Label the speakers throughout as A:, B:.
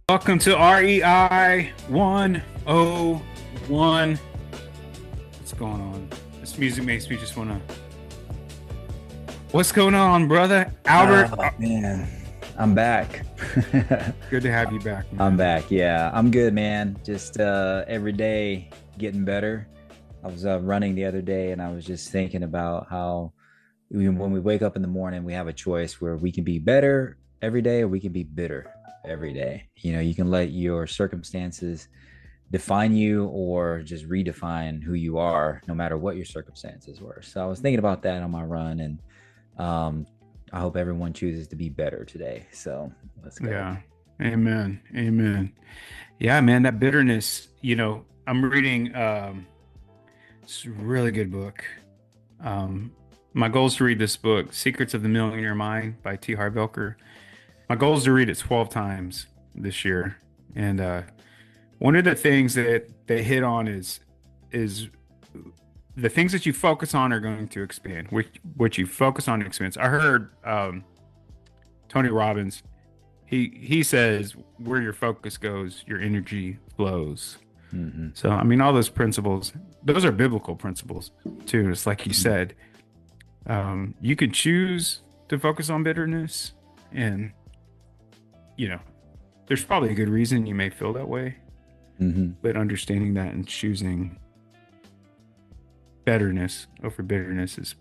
A: Welcome to REI 101. What's going on? This music makes me just want to. What's going on, brother? Albert,
B: Oh man, I'm back.
A: good to have you back,
B: I'm
A: man.
B: back. Yeah, I'm good, man. Just every day getting better. I was running the other day and I was just thinking about how when we wake up in the morning, we have a choice where we can be better every day or we can be bitter every day. You can let your circumstances define you or just redefine who you are no matter what your circumstances were. So I was thinking about that on my run, and um, I hope everyone chooses to be better today. So let's go.
A: Yeah. Amen. Amen. Yeah, man, that bitterness, I'm reading it's a really good book. Um, my goal is to read this book, Secrets of the Millionaire Mind by T. Harv Eker. My goal is to read it 12 times this year. And one of the things that they hit on is the things that you focus on are going to expand. What you focus on expands. I heard Tony Robbins. He says where your focus goes, your energy flows.
B: Mm-hmm.
A: So I mean, all those principles, those are biblical principles too. It's like you
B: Mm-hmm.
A: said, you can choose to focus on bitterness, and you know, there's probably a good reason you may feel that way,
B: Mm-hmm.
A: but understanding that and choosing betterness over bitterness is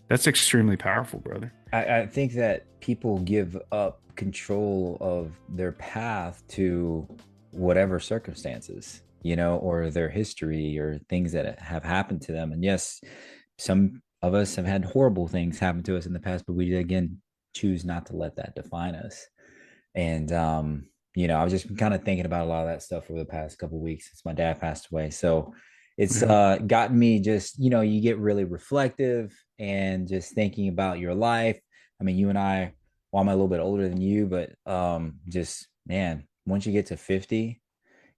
A: that's extremely powerful, brother.
B: I think that people give up control of their path to whatever circumstances, or their history or things that have happened to them. And yes, some of us have had horrible things happen to us in the past, but we again choose not to let that define us. And I've just been kind of thinking about a lot of that stuff over the past couple of weeks since my dad passed away. So it's
A: Yeah.
B: gotten me just, you get really reflective and just thinking about your life. I mean, you and I, well, I'm a little bit older than you, but just man, once you get to 50,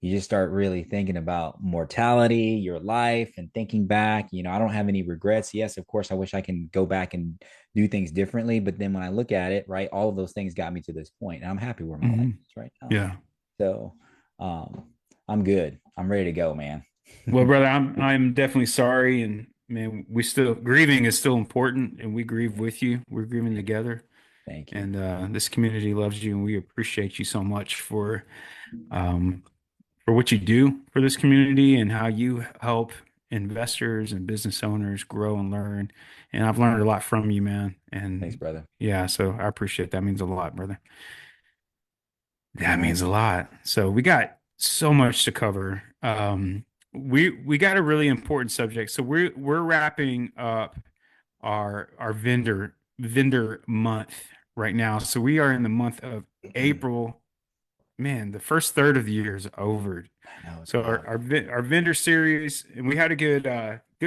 B: you just start really thinking about mortality, your life, and thinking back. I don't have any regrets. Yes, of course, I wish I can go back and do things differently. But then when I look at it, right, all of those things got me to this point, and I'm happy where my life
A: Hmm.
B: is right now.
A: Yeah.
B: So um, I'm good. I'm ready to go, man.
A: Well, brother, I'm definitely sorry, and man, we still grieving is still important, and we grieve with you. We're grieving together,
B: Thank you.
A: and this community loves you, and we appreciate you so much um, for what you do for this community and how you help investors and business owners grow and learn. And I've learned a lot from you, man.
B: Thanks,
A: And
B: brother.
A: yeah, so I appreciate that. Means a lot, brother. That means a lot. So we got so much to cover. We got a really important subject. So we're wrapping up our vendor month right now. So we are in the month of April. Man, the first third of the year is over.
B: I know it's
A: So
B: wild.
A: our vendor series, and we had a good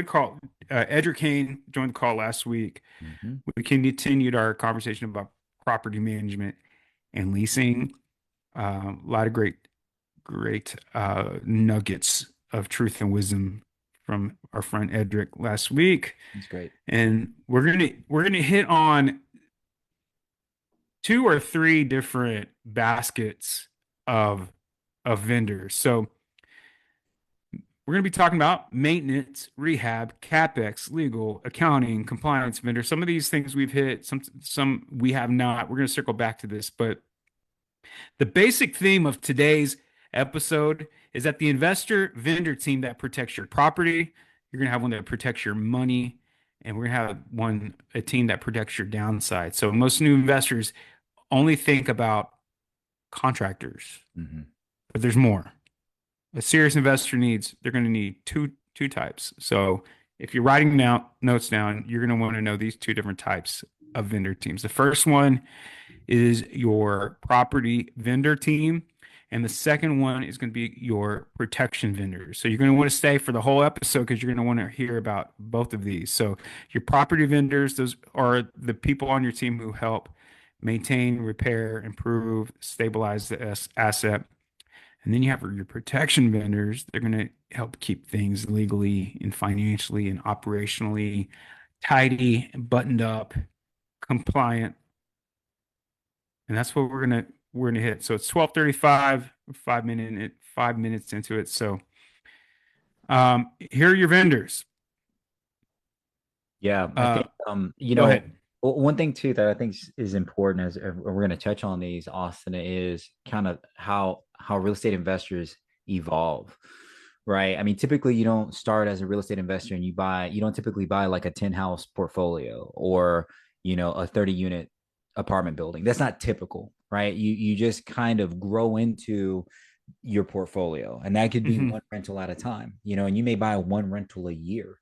A: call. Edric Kane joined the call last week.
B: Mm-hmm.
A: We continued our conversation about property management and leasing. A lot of great nuggets of truth and wisdom from our friend Edric last week,
B: It's great.
A: and we're gonna hit on two or three different baskets of of vendors. So we're going to be talking about maintenance, rehab, CapEx, legal, accounting, compliance vendor. Some of these things we've hit, some we have not. We're going to circle back to this, but the basic theme of today's episode is that the investor vendor team that protects your property, you're going to have one that protects your money, and we're going to have a team that protects your downside. So most new investors only think about contractors,
B: Mm-hmm.
A: but there's more. A serious investor needs, they're going to need two types. So if you're writing now notes down, you're going to want to know these two different types of vendor teams. The first one is your property vendor team, and the second one is going to be your protection vendors. So you're going to want to stay for the whole episode because you're going to want to hear about both of these. So your property vendors, those are the people on your team who help maintain, repair, improve, stabilize the asset. And then you have your protection vendors. They're going to help keep things legally and financially and operationally tidy, buttoned up, compliant. And that's what we're going to we're gonna hit. So it's 12:35, 5 minutes into it. So here are your vendors.
B: Yeah, I
A: Uh,
B: think
A: Go ahead.
B: one thing too that I think is important as we're going to touch on these, Austin, is kind of how real estate investors evolve, right? I mean, typically you don't start as a real estate investor and you don't typically buy like a 10 house portfolio or a 30 unit apartment building. That's not typical, right? You just kind of grow into your portfolio, and that could be
A: Hmm.
B: one rental at a time, and you may buy one rental a year,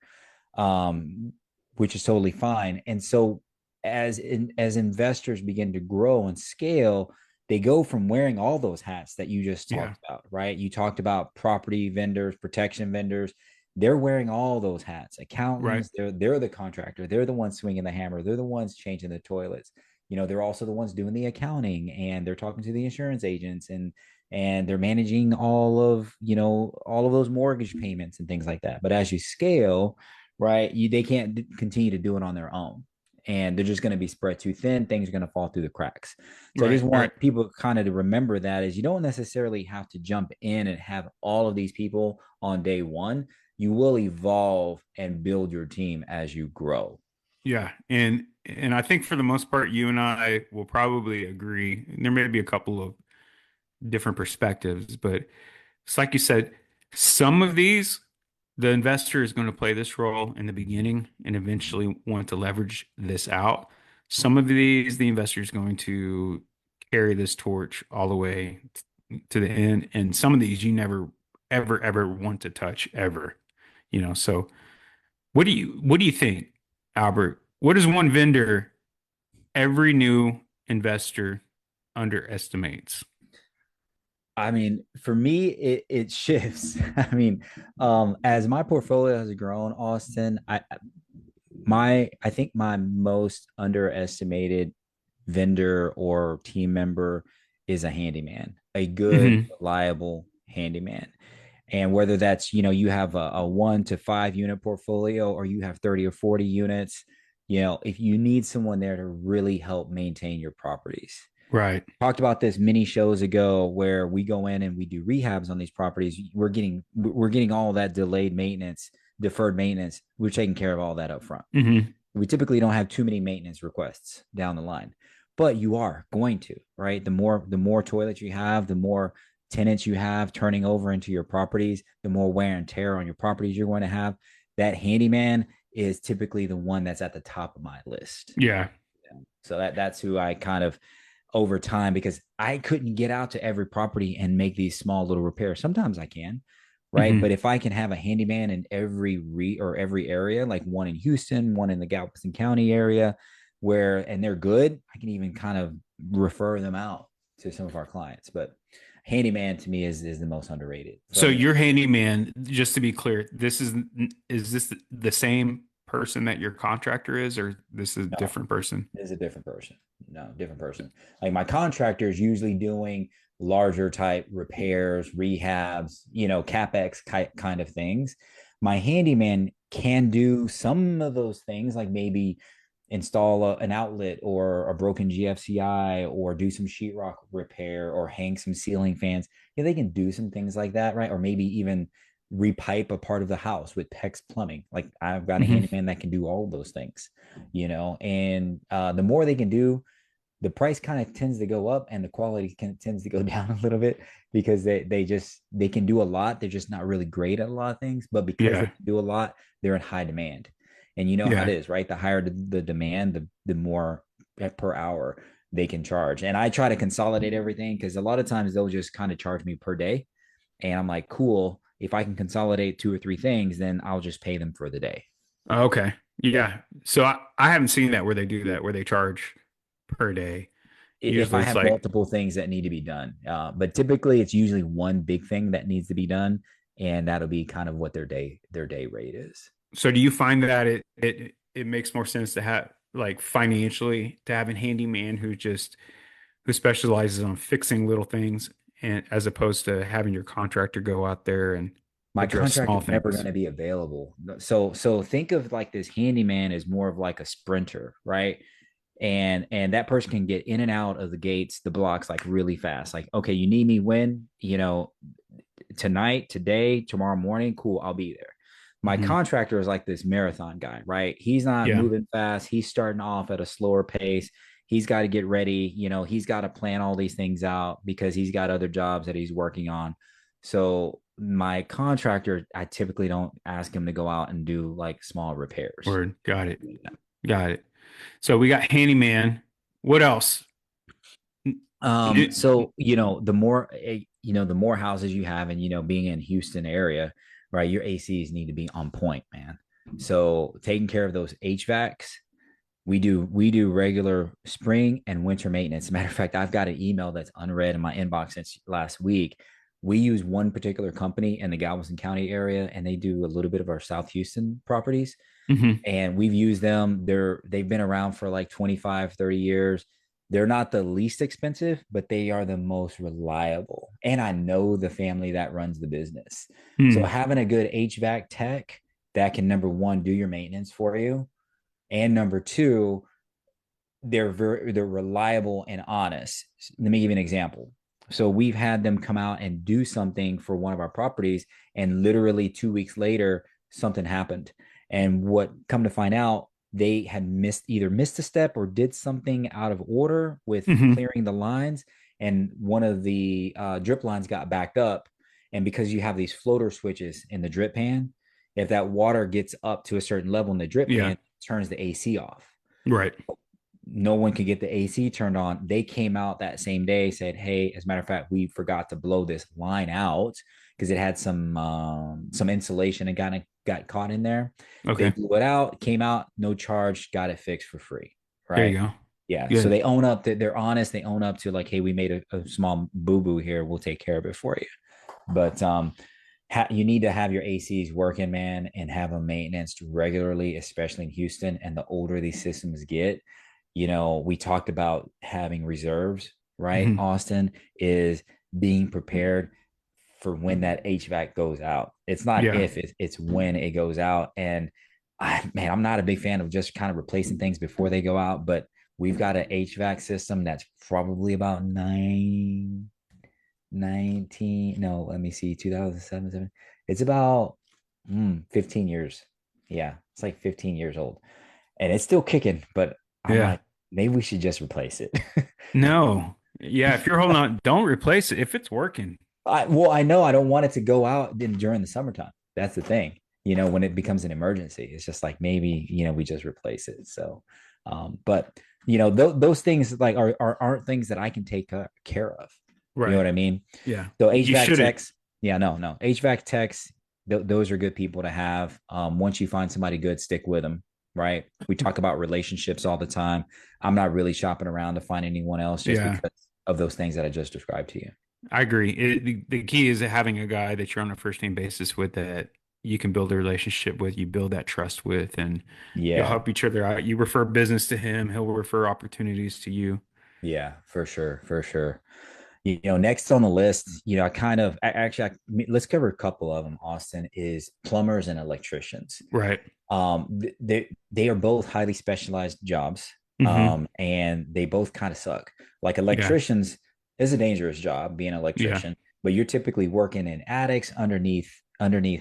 B: um, which is totally fine. And so, as investors begin to grow and scale, they go from wearing all those hats that you just
A: Yeah,
B: talked about, right? You talked about property vendors, protection vendors. They're wearing all those hats.
A: right.
B: Accountants, they're the contractor. They're the ones swinging the hammer. They're the ones changing the toilets. They're also the ones doing the accounting, and they're talking to the insurance agents, and they're managing all of those mortgage payments and things like that. But as you scale, right, they can't continue to do it on their own, and they're just going to be spread too thin. Things are going to fall through the cracks. So I
A: Right,
B: just
A: right.
B: want people kind of to remember that is you don't necessarily have to jump in and have all of these people on day one. You will evolve and build your team as you grow.
A: Yeah, and I think for the most part, you and I will probably agree. There may be a couple of different perspectives, but it's like you said, some of these, the investor is going to play this role in the beginning and eventually want to leverage this out. Some of these, the investor is going to carry this torch all the way to the end, and some of these you never, ever, ever want to touch ever. So what do you think, Albert? What is one vendor every new investor underestimates?
B: I mean, for me, it shifts. I mean, as my portfolio has grown, Austin, I think my most underestimated vendor or team member is a handyman, a good,
A: Hmm.
B: reliable handyman. And whether that's, you have a 1 to 5 unit portfolio or you have 30 or 40 units, if you need someone there to really help maintain your properties.
A: Right.
B: Talked about this many shows ago where we go in and we do rehabs on these properties. We're getting all that delayed maintenance, deferred maintenance. We're taking care of all that up front.
A: Hmm.
B: We typically don't have too many maintenance requests down the line, but you are going to, right? The more toilets you have, the more tenants you have turning over into your properties, the more wear and tear on your properties you're going to have. That handyman is typically the one that's at the top of my list.
A: Yeah.
B: So that's who I kind of over time, because I couldn't get out to every property and make these small little repairs. Sometimes I can, right? But
A: Hmm.
B: if I can have a handyman in every area, like one in Houston, one in the Galveston County area, and they're good, I can even kind of refer them out to some of our clients. But handyman to me is the most underrated
A: So
B: from
A: your handyman, just to be clear, is this the same person that your contractor is, or this is a
B: no,
A: different person?
B: is a different person. No, different person. Like my contractor is usually doing larger type repairs, rehabs, CapEx kind of things. My handyman can do some of those things, like maybe install an outlet or a broken GFCI or do some sheetrock repair or hang some ceiling fans. Yeah, they can do some things like that, right? Or maybe even repipe a part of the house with PEX plumbing. Like I've got a
A: Hmm.
B: handyman that can do all those things, and the more they can do, the price kind of tends to go up and the quality tends to go down a little bit, because they can do a lot. They're just not really great at a lot of things, but because they
A: Yeah.
B: can do a lot, they're in high demand. And you know how it
A: Yeah.
B: is, right? The higher the demand, the more per hour they can charge. And I try to consolidate everything, because a lot of times they'll just kind of charge me per day, and I'm like, cool, if I can consolidate 2 or 3 things, then I'll just pay them for the day.
A: Okay. Yeah. So I haven't seen that where they do that, where they charge per day.
B: If
A: Usually
B: I
A: it's
B: have
A: like,
B: multiple things that need to be done. But typically it's usually one big thing that needs to be done, and that'll be kind of what their day rate is.
A: so do you find that it makes more sense to have, like, financially, to have a handyman who specializes on fixing little things, and as opposed to having your contractor go out there and
B: My
A: address
B: contract
A: small
B: is never going
A: things?
B: to be available. So think of like this handyman as more of like a sprinter, right? and that person can get in and out of the gates, the blocks, like really fast. Like, okay, you need me when, tonight, today, tomorrow morning, cool, I'll be there. My
A: Hmm.
B: contractor is like this marathon guy, right? He's not
A: Yeah.
B: moving fast. He's starting off at a slower pace. He's got to get ready. He's got to plan all these things out because he's got other jobs that he's working on. So my contractor, I typically don't ask him to go out and do like small repairs.
A: Word. Got it. Got it. So we got handyman. What else?
B: So the more houses you have, and being in Houston area, right, your ACs need to be on point, man. So taking care of those HVACs, we do regular spring and winter maintenance. Matter of fact, I've got an email that's unread in my inbox since last week. We use one particular company in the Galveston County area, and they do a little bit of our South Houston properties,
A: Hmm.
B: and we've used them. They've been around for like 25, 30 years. They're not the least expensive, but they are the most reliable. And I know the family that runs the business. So
A: Hmm.
B: having a good HVAC tech that can, number one, do your maintenance for you, and number two, they're reliable and honest. Let me give you an example. So we've had them come out and do something for one of our properties, and literally 2 weeks later, something happened. And what come to find out, they had missed a step or did something out of order with
A: Hmm.
B: clearing the lines, and one of the drip lines got backed up. And because you have these floater switches in the drip pan, if that water gets up to a certain level in the drip
A: Yeah.
B: pan, it turns the AC off.
A: Right.
B: No one could get the AC turned on. They came out that same day, said, "Hey, as a matter of fact, we forgot to blow this line out because it had some insulation and got caught in there." They
A: Okay.
B: blew it out, came out, no charge, got it fixed for free.
A: There you
B: Right?
A: go.
B: Yeah. So
A: Good.
B: they own up that they're honest. They own up to like, "Hey, we made a small boo boo here. We'll take care of it for you." But you need to have your ACs working, man, and have them maintenance regularly, especially in Houston. And the older these systems get, we talked about having reserves, right?
A: Hmm.
B: Austin is being prepared for when that HVAC goes out. It's not
A: Yeah.
B: if, it's when it goes out. And man, I'm not a big fan of just kind of replacing things before they go out, but we've got an HVAC system that's probably about 19, no, let me see, 2007. It's about 15 years. Yeah, it's like 15 years old, and it's still kicking, but I'm
A: Yeah.
B: like, maybe we should just replace it.
A: No. Yeah. If you're holding on, don't replace it if it's working.
B: I know I don't want it to go out during the summertime. That's the thing. When it becomes an emergency, it's just like, maybe, we just replace it. So, but those things like aren't things that I can take care of. You know
A: Right.
B: what I mean?
A: Yeah.
B: So
A: You
B: HVAC
A: shouldn't.
B: techs, yeah, no, HVAC techs, those are good people to have. Once you find somebody good, stick with them. Right? We talk about relationships all the time. I'm not really shopping around to find anyone else just
A: Yeah.
B: because of those things that I just described to you.
A: I agree. The key is having a guy that you're on a first name basis with that you can build a relationship with, you build that trust with, and you'll
B: Yeah,
A: help each other out. You refer business to him, he'll refer opportunities to you.
B: yeah, for sure, for sure. Next on the list, I kind of actually, let's cover a couple of them. Austin is plumbers and electricians.
A: Right.
B: They are both highly specialized jobs,
A: Hmm.
B: and they both kind of suck. Like
A: Yeah.
B: electricians is a dangerous job, being an
A: Yeah.
B: electrician, but you're typically working in attics underneath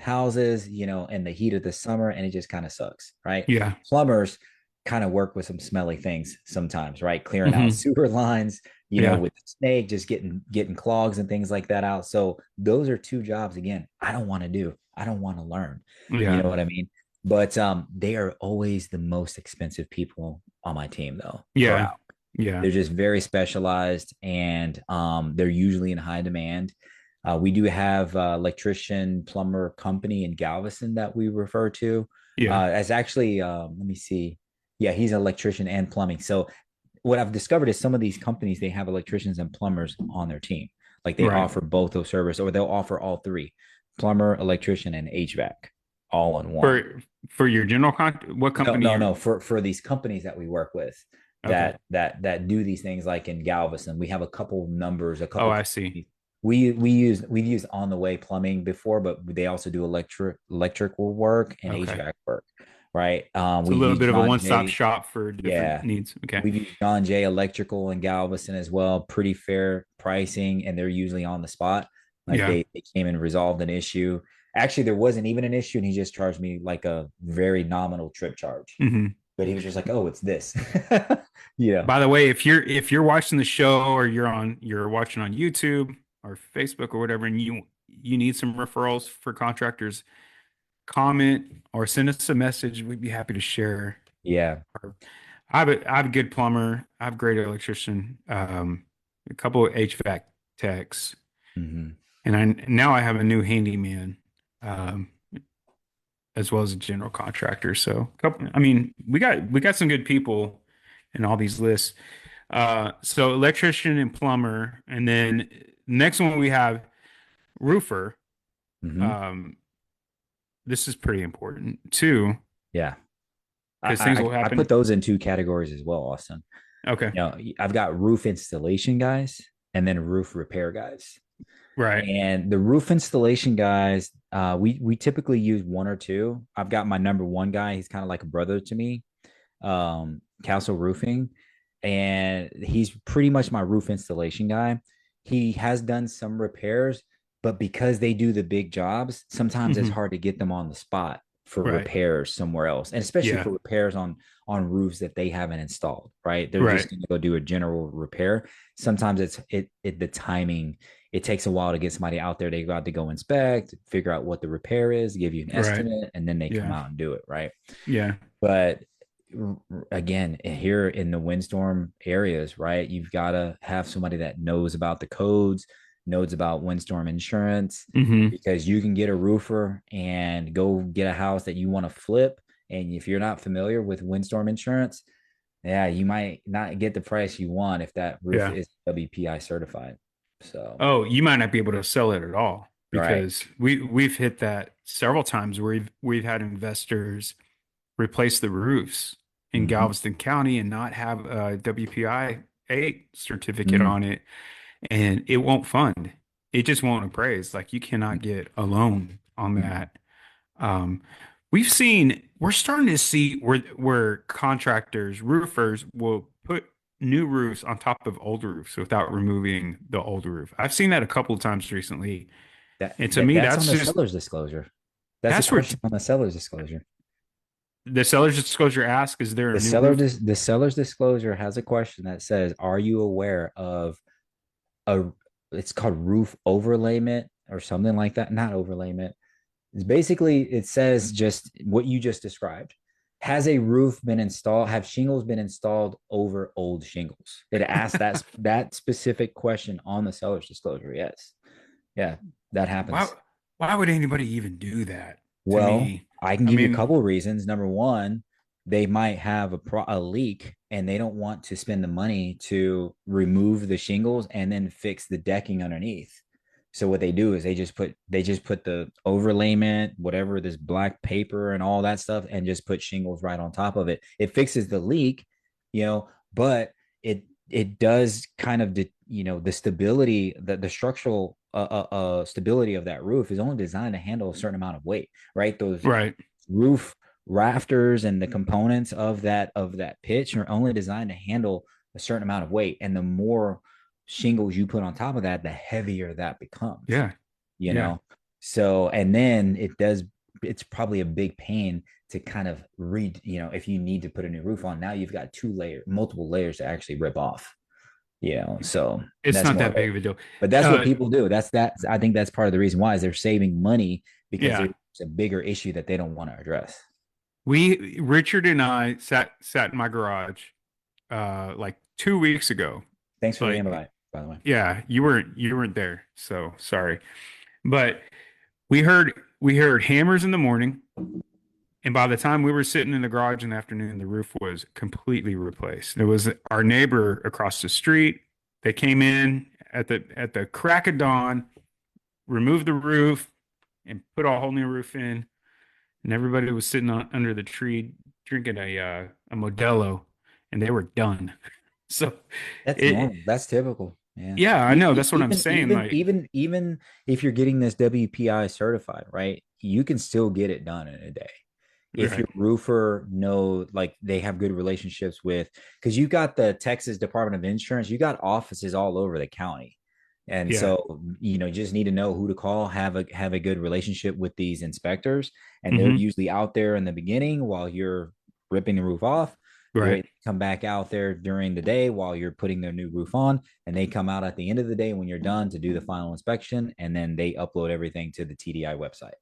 B: houses, in the heat of the summer, and it just kind of sucks, right?
A: Yeah.
B: Plumbers kind of work with some smelly things sometimes, right? Clearing out
A: Hmm.
B: sewer lines,
A: Yeah.
B: with the snake, just getting clogs and things like that out. So those are two jobs, again, I don't want to do. I don't want to learn. You
A: Yeah.
B: know what I mean? But they are always the most expensive people on my team, though, per
A: Yeah.
B: hour.
A: Yeah.
B: They're just very specialized, and they're usually in high demand. We do have electrician plumber company in Galveston that we refer to.
A: Yeah.
B: As actually, let me see. Yeah, he's an electrician and plumbing. So what I've discovered is some of these companies, they have electricians and plumbers on their team. Like they
A: Right.
B: offer both those services, or they'll offer all three: plumber, electrician, and HVAC all in one.
A: For your general what
B: No,
A: company
B: no,
A: you're
B: no. For these companies that we work with
A: okay.
B: that do these things, like in Galveston, we have a couple numbers, a
A: Oh,
B: couple
A: I see.
B: companies. We've used on the way plumbing before, but they also do electrical work and
A: Okay.
B: HVAC work. right?
A: It's a
B: We've
A: little
B: used
A: bit of a
B: John
A: one-stop
B: Jay.
A: shop for different
B: Yeah.
A: needs. Okay.
B: We've used John Jay Electrical and Galveston as well. Pretty fair pricing, and they're usually on the spot. Like
A: Yeah.
B: they came and resolved an issue. Actually, there wasn't even an issue, and he just charged me like a very nominal trip charge.
A: Hmm.
B: But he was just like, "Oh, it's this." Yeah.
A: By the way, if you're watching the show or you're watching on YouTube or Facebook or whatever, and you need some referrals for contractors, comment or send us a message. We'd be happy to share.
B: Yeah.
A: I have a good plumber. I have a great electrician. A couple of HVAC techs,
B: Hmm.
A: and now I have a new handyman, um, as well as a general contractor. So, I mean, we got some good people in all these lists. So electrician and plumber, and then next one we have roofer.
B: Hmm.
A: Um, this is pretty important too,
B: Yeah.
A: because things will
B: I put
A: happen.
B: those in two categories as well, Austin.
A: Okay,
B: You know, I've got roof installation guys and then roof repair guys.
A: right.
B: And the roof installation guys, we typically use one or two. I've got my number one guy. He's kind of like a brother to me, Castle Roofing, and he's pretty much my roof installation guy. He has done some repairs, but because they do the big jobs, sometimes it's
A: Hmm.
B: hard to get them on the spot for
A: Right,
B: repairs somewhere else, and especially
A: yeah,
B: for repairs on roofs that they haven't installed. Right, they're
A: right,
B: just going to go do a general repair. Sometimes the timing. It takes a while to get somebody out there. They got to go inspect, figure out what the repair is, give you an
A: right,
B: estimate, and then they come
A: yeah,
B: out and do it. Right.
A: yeah.
B: But again, here in the windstorm areas, right, you've got to have somebody that knows about the codes, knows about windstorm insurance,
A: Hmm.
B: because you can get a roofer and go get a house that you want to flip. And if you're not familiar with windstorm insurance, yeah, you might not get the price you want if that roof
A: Yeah.
B: is WPI certified. So,
A: Oh, you might not be able to sell it at all
B: right.
A: because we've hit that several times where we've had investors replace the roofs in
B: Mm-hmm.
A: Galveston County and not have a WPI 8 certificate
B: Mm-hmm.
A: on it, and it won't fund. It just won't appraise. Like you cannot get a loan on
B: Mm-hmm.
A: that. Um, we're starting to see where contractors, roofers will put new roofs on top of old roofs without removing the old roof. I've seen that a couple of times recently. And to me,
B: That's on the seller's disclosure. That's a
A: that's where
B: question on the seller's disclosure.
A: the seller's disclosure asks, is there a
B: The
A: new
B: seller
A: roof?
B: dis- the seller's disclosure has a question that says, "Are you aware of a?" It's called roof overlayment or something like that. Not overlayment. It's basically it says just what you just described. Has a roof been installed? Have shingles been installed over old shingles? It asks that specific question on the seller's disclosure. Yes, yeah, that
A: Why
B: happens.
A: why would anybody even do that to
B: Well,
A: me?
B: I can
A: I
B: give you a
A: mean,
B: couple of reasons. Number one, they might have a leak and they don't want to spend the money to remove the shingles and then fix the decking underneath. So what they do is they just put the overlayment, whatever this black paper and all that stuff, and just put shingles right on top of it. It fixes the leak, but it does kind of the stability, the structural stability of that roof is only designed to handle a certain amount of weight, right? Those
A: right.
B: roof rafters and the components of that pitch are only designed to handle a certain amount of weight, and the more shingles you put on top of that, the heavier that becomes
A: Yeah.
B: you
A: Yeah.
B: know so and then it's probably a big pain to kind of read, if you need to put a new roof on, now you've got multiple layers to actually rip off, so
A: It's
B: that's
A: not
B: more
A: that
B: of it.
A: big of a deal.
B: But that's what
A: Uh,
B: people do. I think that's part of the reason why is they're saving money, because
A: yeah.
B: there's a bigger issue that they don't want to address.
A: Richard and I sat in my garage like 2 weeks ago.
B: Thanks for the
A: Like,
B: invite, by the way.
A: yeah, you weren't there, so sorry. But we heard hammers in the morning, and by the time we were sitting in the garage in the afternoon, the roof was completely replaced. It was our neighbor across the street. They came in at the crack of dawn, removed the roof, and put a whole new roof in. And everybody was sitting under the tree drinking a Modelo, and they were done. So
B: That's
A: it,
B: normal. That's typical. Yeah.
A: yeah, I know. That's what I'm
B: Even
A: saying.
B: even
A: Like,
B: even even if you're getting this WPI certified, right? You can still get it done in a day. if your
A: Right.
B: roofer know, like they have good relationships with, because you got the Texas Department of Insurance, you got offices all over the county. And
A: Yeah.
B: so, you just need to know who to call, have a good relationship with these inspectors, and they're
A: Hmm.
B: usually out there in the beginning while you're ripping the roof off.
A: Right.
B: They come back out there during the day while you're putting their new roof on, and they come out at the end of the day when you're done to do the final inspection, and then they upload everything to the TDI website.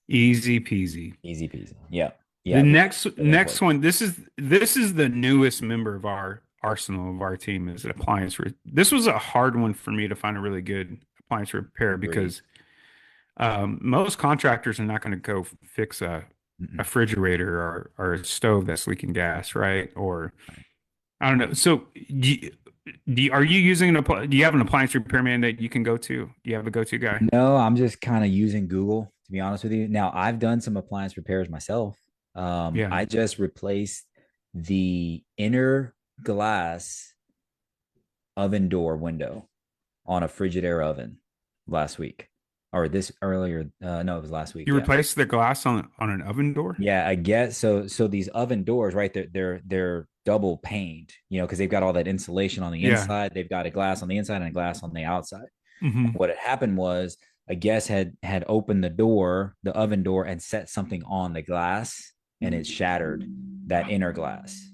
A: Easy peasy.
B: Easy peasy. Yeah.
A: The
B: Yeah. Very
A: next
B: important.
A: one, this is the newest member of our arsenal of our team is appliance. This was a hard one for me to find a really good appliance repair
B: Agreed.
A: because most contractors are not going to go fix a
B: Mm-mm.
A: refrigerator or a stove that's leaking gas, right? Or I don't know. So, are you using do you have an appliance repairman that you can go to? Do you have a go-to guy?
B: No, I'm just kind of using Google, to be honest with you. Now, I've done some appliance repairs myself.
A: Yeah.
B: I just replaced the inner glass oven door window on a Frigidaire oven last week, or this earlier. No, it was last week.
A: You
B: Yeah.
A: replace the glass on an oven door?
B: Yeah, I guess so. So these oven doors, right? They're double paned, because they've got all that insulation on the
A: Yeah.
B: inside. They've got a glass on the inside and a glass on the outside.
A: Hmm.
B: What had happened was a guest had opened the door, the oven door, and set something on the glass, and it shattered that inner glass.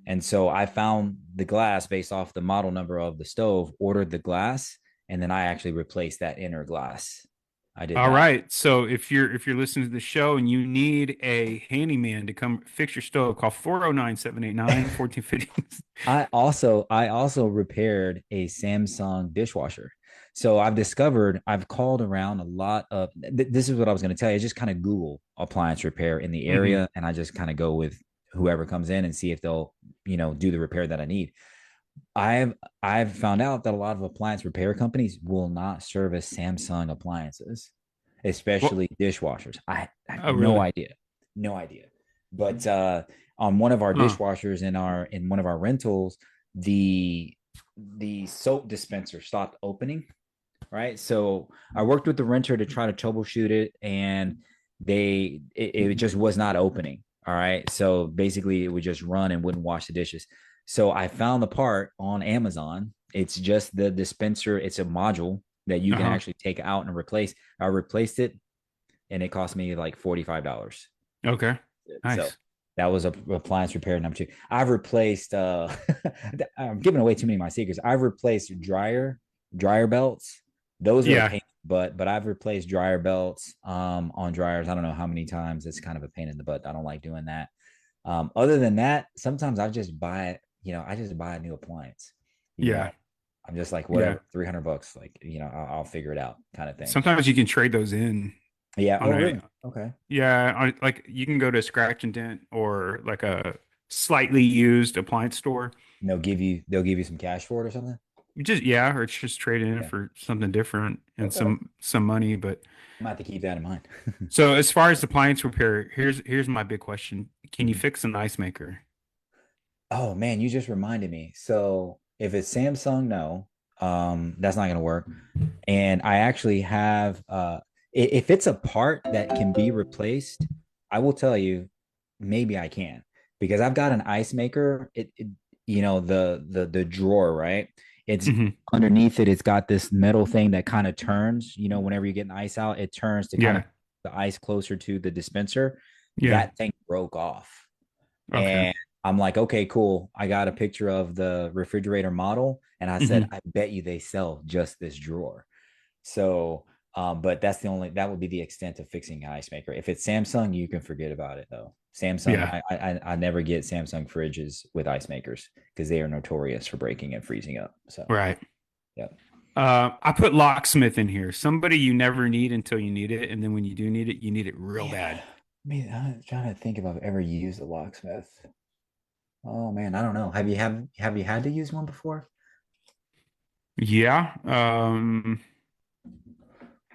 B: And so I found the glass based off the model number of the stove, ordered the glass, and then I actually replaced that inner glass. I did
A: All
B: that.
A: right. So if you're listening to the show and you need a handyman to come fix your stove, call 409-789-1450.
B: I also repaired a Samsung dishwasher. So I've called around a lot of this is what I was going to tell you. I just kind of Google appliance repair in the
A: Hmm.
B: area, and I just kind of go with whoever comes in and see if they'll, do the repair that I need. I've I've found out that a lot of appliance repair companies will not service Samsung appliances,
A: Well,
B: especially dishwashers. I have
A: oh,
B: no
A: really?
B: idea, no idea. But on one of our
A: Huh.
B: dishwashers in one of our rentals, the soap dispenser stopped opening. Right, so I worked with the renter to try to troubleshoot it, and it just was not opening. All right, so basically it would just run and wouldn't wash the dishes. So I found the part on Amazon. It's just the dispenser. It's a module that you can
A: Uh-huh.
B: actually take out and replace. I replaced it, and it cost me like $45.
A: Okay.
B: So
A: Nice.
B: that was a appliance repair number two. I've replaced I'm giving away too many of my secrets. I've replaced dryer belts. Those are a
A: Yeah.
B: pain, but I've replaced dryer belts on dryers. I don't know how many times. It's kind of a pain in the butt. I don't like doing that. Other than that, sometimes I just buy a new appliance. You know,
A: Yeah.
B: I'm just like,
A: Yeah.
B: whatever, $300, like, I'll figure it out kind of thing.
A: Sometimes you can trade those in
B: Yeah.
A: on
B: Oh,
A: a
B: really? Okay.
A: yeah, like you can go to Scratch and Dent or like a slightly used appliance store.
B: And they'll give you some cash for it or something.
A: You just yeah, or it's just trade in
B: Okay.
A: for something different and
B: Okay.
A: some money. But
B: I'm gonna have to keep that in mind.
A: so as far as appliance repair, here's my big question. Can you
B: Mhm.
A: fix an ice maker?
B: Oh man, you just reminded me. So if it's Samsung, no, that's not gonna work. And I actually have if it's a part that can be replaced, I will tell you, maybe I can, because I've got an ice maker. The drawer, right? It's
A: Hmm.
B: underneath it, it's got this metal thing that kind of turns, whenever you're getting ice out, it turns to kind of
A: Yeah.
B: the ice closer to the dispenser.
A: Yeah.
B: That thing broke off.
A: Okay.
B: And I'm like, okay, cool. I got a picture of the refrigerator model, and I said,
A: Hmm.
B: I bet you they sell just this drawer. So, but that would be the extent of fixing an ice maker. If it's Samsung, you can forget about it though. Samsung,
A: Yeah.
B: I never get Samsung fridges with ice makers because they are notorious for breaking and freezing up. So,
A: Right.
B: yeah.
A: I put locksmith in here. Somebody you never need until you need it, and then when you do need it, you need it real
B: Man,
A: bad.
B: I'm trying to think if I've ever used a locksmith. Oh man, I don't know. Have you had to use one before?
A: Yeah.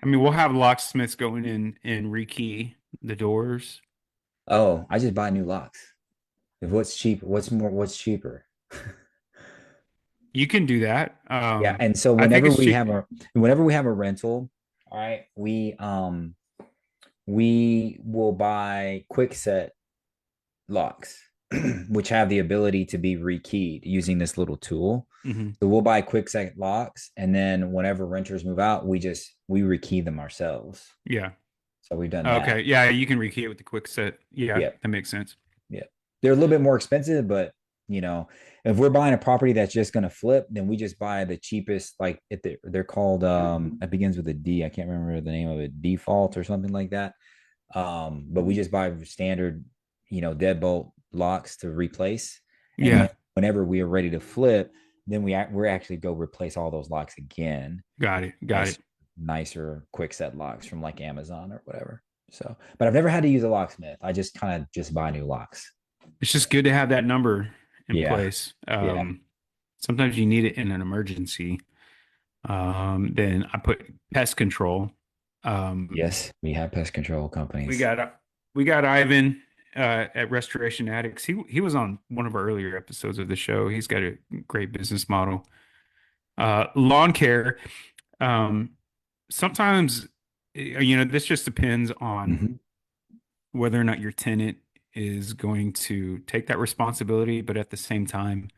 A: I mean, we'll have locksmiths going in and rekey the doors.
B: Oh, I just buy new locks. If what's cheap, what's cheaper?
A: You can do that.
B: Yeah, and so
A: I think
B: whenever
A: it's
B: we
A: cheap.
B: have a rental, all right, we will buy quick set. locks, which have the ability to be rekeyed using this little tool.
A: Hmm.
B: So we'll buy quick set locks, and then whenever renters move out, we rekey them ourselves.
A: Yeah.
B: So we've done that.
A: Okay. Yeah, you can rekey it with the quick set. Yeah,
B: Yeah,
A: that makes sense.
B: yeah. They're a little bit more expensive, but you know, if we're buying a property that's just going to flip, then we just buy the cheapest. Like if they're called, it begins with a D. I can't remember the name of it, default or something like that. But we just buy standard, deadbolt locks to replace, and then
A: Yeah,
B: whenever we are ready to flip, then we're actually go replace all those locks again.
A: got it. Got
B: Nice,
A: it.
B: nicer quick set locks from like Amazon or whatever. So, but I've never had to use a locksmith. I just kind of just buy new locks.
A: It's just good to have that number in
B: Yeah,
A: place.
B: yeah.
A: Sometimes you need it in an emergency. Then I put pest control. Um,
B: Yes, we have pest control
A: we
B: companies.
A: got we got Ivan at Restoration Addicts. He was on one of our earlier episodes of the show. He's got a great business model. Lawn care. Um, sometimes this just depends on
B: Hmm.
A: whether or not your tenant is going to take that responsibility, but at the same time,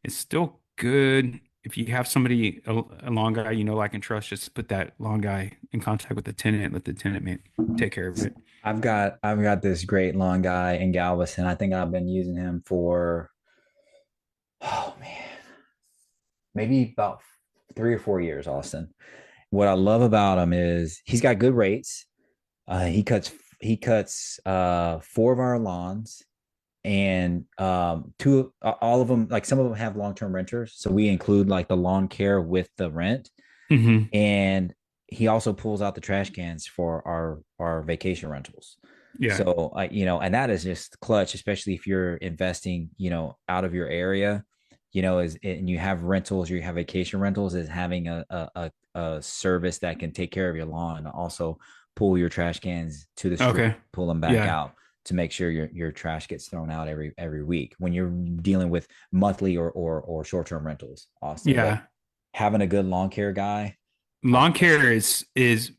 A: it's still good if you have somebody, a lawn guy like and trust, just put that lawn guy in contact with the tenant, let the tenant man take care of it.
B: I've got this great long guy in Galveston. I think I've been using him for, oh man, maybe about 3 or 4 years, Austin. What I love about him is he's got good rates. He cuts four of our lawns, and two all of them, like some of them have long-term renters, so we include like the lawn care with the rent.
A: Hmm.
B: And he also pulls out the trash cans for our vacation rentals.
A: Yeah.
B: So and that is just clutch, especially if you're investing, out of your area, and you have rentals, or you have vacation rentals, is having a service that can take care of your lawn and also pull your trash cans to the
A: Okay.
B: street, pull them back
A: Yeah.
B: out to make sure your trash gets thrown out every week when you're dealing with monthly or short-term rentals, Austin. But
A: Yeah.
B: having a good lawn care guy,
A: Lawn
B: awesome.
A: care is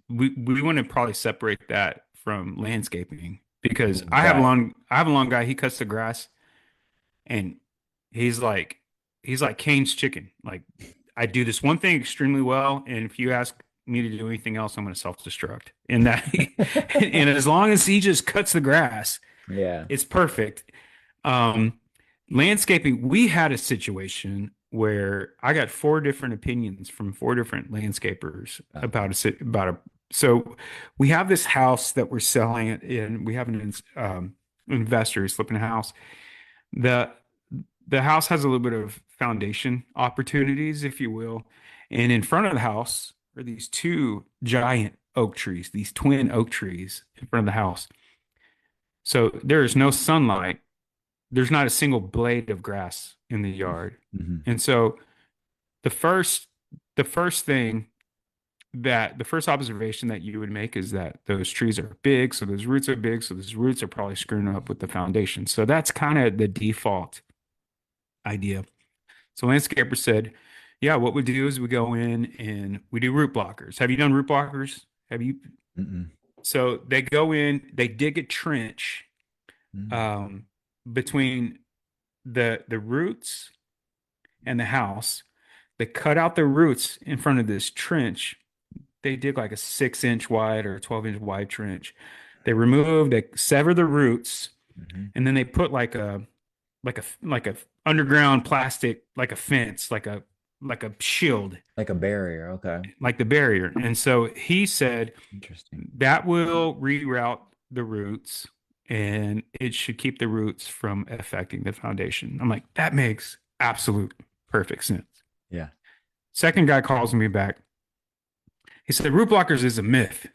A: we want to probably separate that from landscaping because
B: Right.
A: I have a lawn guy, he cuts the grass and he's like he's like Kane's chicken. Like I do this one thing extremely well, and if you ask me to do anything else, I'm going to self-destruct. And that, and as long as he just cuts the grass,
B: Yeah.
A: it's perfect. Um, landscaping, we had a situation where I got four different opinions from four different landscapers
B: Uh,
A: about so we have this house that we're selling and we have an investor who's flipping a house. The the house has a little bit of foundation opportunities, if you will. And in front of the house are these two giant oak trees, these twin oak trees in front of the house. So there is no sunlight. There's not a single blade of grass in the yard.
B: mhm.
A: And so the first the first thing the first observation that you would make is that those trees are big, so those roots are big, so those roots are probably screwing up with the foundation. So that's kind of the default idea. So landscaper said, yeah, what we do is we go in and we do root blockers. Have you done root blockers? Have you?
B: Mm-mm.
A: So they go in, they dig a trench
B: Mm.
A: um, between the roots and the house. They cut out the roots in front of this trench. They dig like a 6 inch wide or a 12-inch wide trench. They sever the roots,
B: Mhm.
A: and then they put like a underground plastic, like a fence, like a shield,
B: Like a barrier. Okay.
A: like the barrier. And so he said
B: Interesting.
A: that will reroute the roots and it should keep the roots from affecting the foundation. I'm like, that makes absolute perfect sense.
B: Yeah.
A: Second guy calls me back. He said, root blockers is a myth.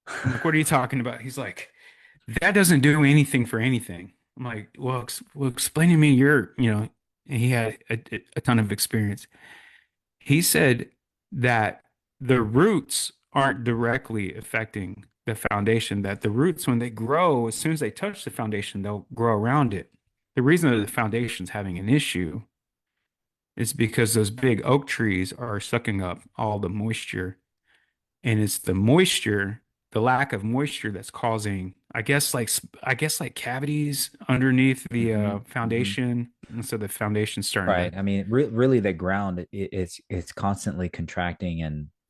A: I'm like, what are you talking about? He's like, that doesn't do anything for anything. I'm like, well, explain to me and he had a ton of experience. He said that the roots aren't directly affecting the foundation, that the roots, when they grow, as soon as they touch the foundation, they'll grow around it. The reason that the foundation's having an issue is because those big oak trees are sucking up all the moisture, and it's the moisture. the lack of moisture that's causing, I guess like cavities underneath the
B: Hmm. Hmm.
A: foundation, and so the foundation's starting to,
B: Right. I mean, really, the ground it's constantly contracting